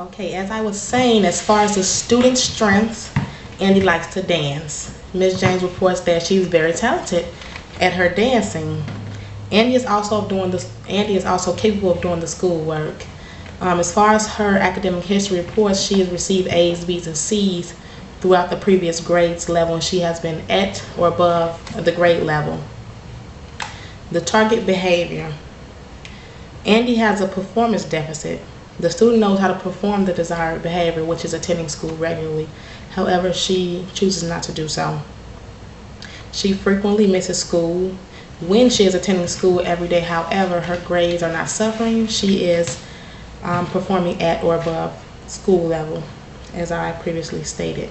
Okay, as I was saying, as far as the student strengths, Andy likes to dance. Ms. James reports that she's very talented at her dancing. Andy is also capable of doing the schoolwork. As far as her academic history reports, she has received A's, B's, and C's throughout the previous grades level, and she has been at or above the grade level. The target behavior. Andy has a performance deficit. The student knows how to perform the desired behavior, which is attending school regularly. However, she chooses not to do so. She frequently misses school. When she is attending school every day, however, her grades are not suffering. She is performing at or above school level, as I previously stated.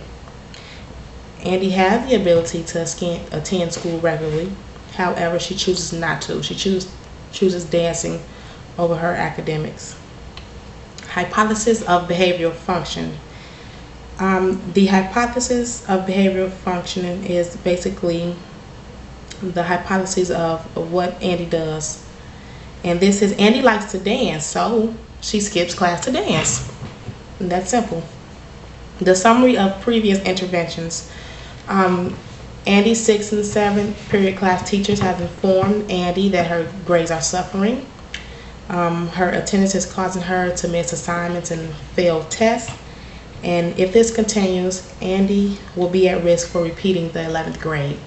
Andy has the ability to attend school regularly. However, she chooses not to. She chooses dancing over her academics. Hypothesis of behavioral function. The hypothesis of behavioral functioning is basically the hypothesis of what Andy does. And this is Andy likes to dance, so she skips class to dance. And that's simple. The summary of previous interventions. Andy's 6th and 7th period class teachers have informed Andy that her grades are suffering. Her attendance is causing her to miss assignments and fail tests. And if this continues, Andy will be at risk for repeating the 11th grade.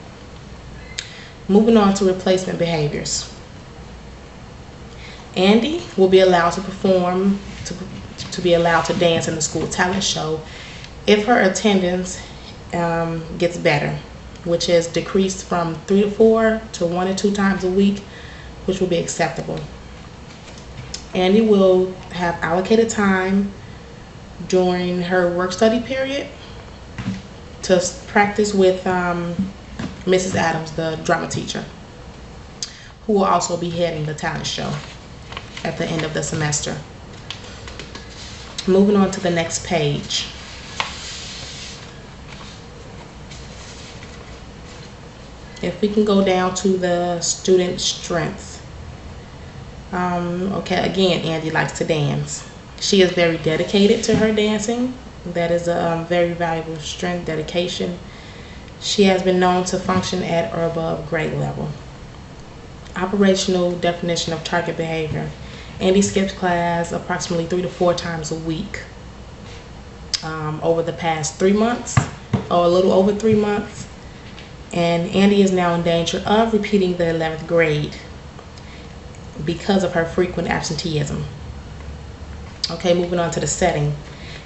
Moving on to replacement behaviors. Andy will be allowed to perform, to be allowed to dance in the school talent show if her attendance gets better, which is decreased from 3 to 4 to 1 to 2 times a week, which will be acceptable. Andy will have allocated time during her work study period to practice with Mrs. Adams, the drama teacher, who will also be heading the talent show at the end of the semester. Moving on to the next page. If we can go down to the student strengths. Okay, again, Andy likes to dance. She is very dedicated to her dancing. That is a very valuable strength, dedication. She has been known to function at or above grade level. Operational definition of target behavior. Andy skips class approximately 3 to 4 times a week over the past 3 months, or a little over 3 months. And Andy is now in danger of repeating the 11th grade because of her frequent absenteeism. Okay, moving on to the setting.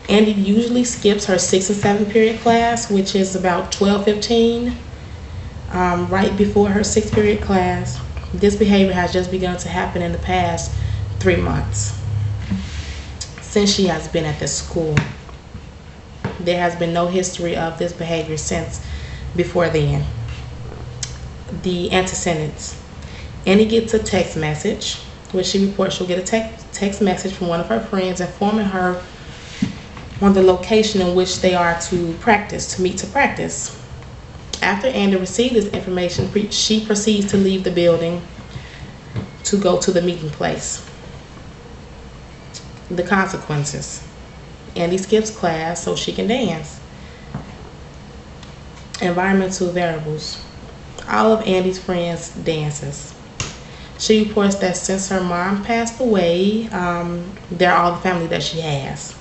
Andy usually skips her 6th and 7th period class, which is about 12:15, right before her 6th period class. This behavior has just begun to happen in the past 3 months since she has been at this school. There has been no history of this behavior since before then. The antecedents. Andy gets a text message, which she reports she'll get a text message from one of her friends informing her on the location in which they are to meet to practice. After Andy received this information, she proceeds to leave the building to go to the meeting place. The consequences. Andy skips class so she can dance. Environmental variables. All of Andy's friends dances. She reports that since her mom passed away, they're all the family that she has.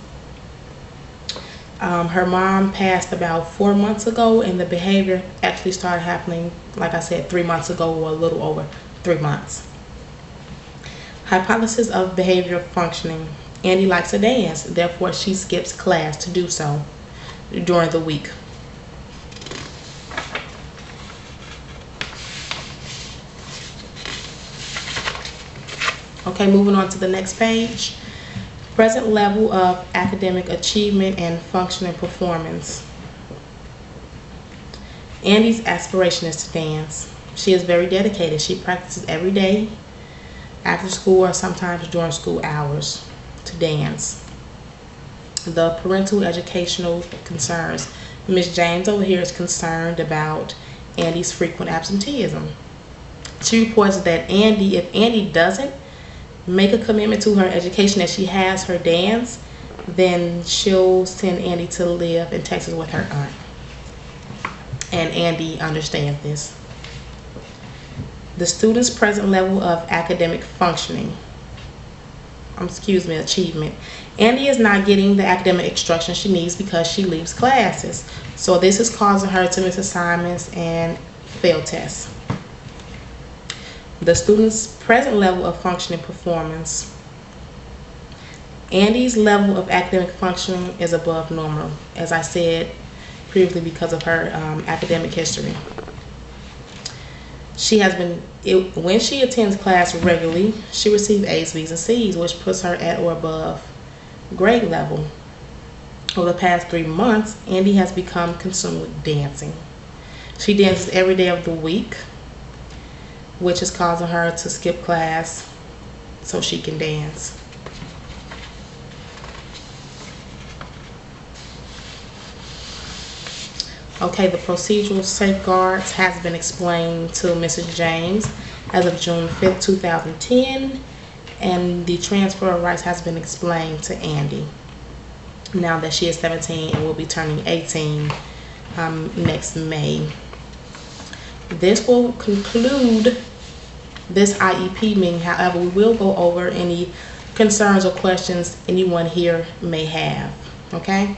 Her mom passed about 4 months ago, and the behavior actually started happening, like I said, 3 months ago, or a little over 3 months. Hypothesis of behavioral functioning. Andy likes to dance, therefore she skips class to do so during the week. Okay, moving on to the next page. Present level of academic achievement and functioning performance. Andy's aspiration is to dance. She is very dedicated. She practices every day after school or sometimes during school hours to dance. The parental educational concerns. Ms. James over here is concerned about Andy's frequent absenteeism. She reports that if Andy doesn't make a commitment to her education, that she has her dance, then she'll send Andy to live in Texas with her aunt. And Andy understands this. The student's present level of academic functioning. Achievement. Andy is not getting the academic instruction she needs because she leaves classes. So this is causing her to miss assignments and fail tests. The student's present level of functioning performance. Andy's level of academic functioning is above normal, as I said previously, because of her academic history. When she attends class regularly, she receives A's, B's, and C's, which puts her at or above grade level. Over the past 3 months, Andy has become consumed with dancing. She dances every day of the week, which is causing her to skip class so she can dance. Okay, the procedural safeguards has been explained to Mrs. James as of June 5th, 2010, and the transfer of rights has been explained to Andy now that she is 17 and will be turning 18 next May. This will conclude this IEP meeting. However, we will go over any concerns or questions anyone here may have. Okay?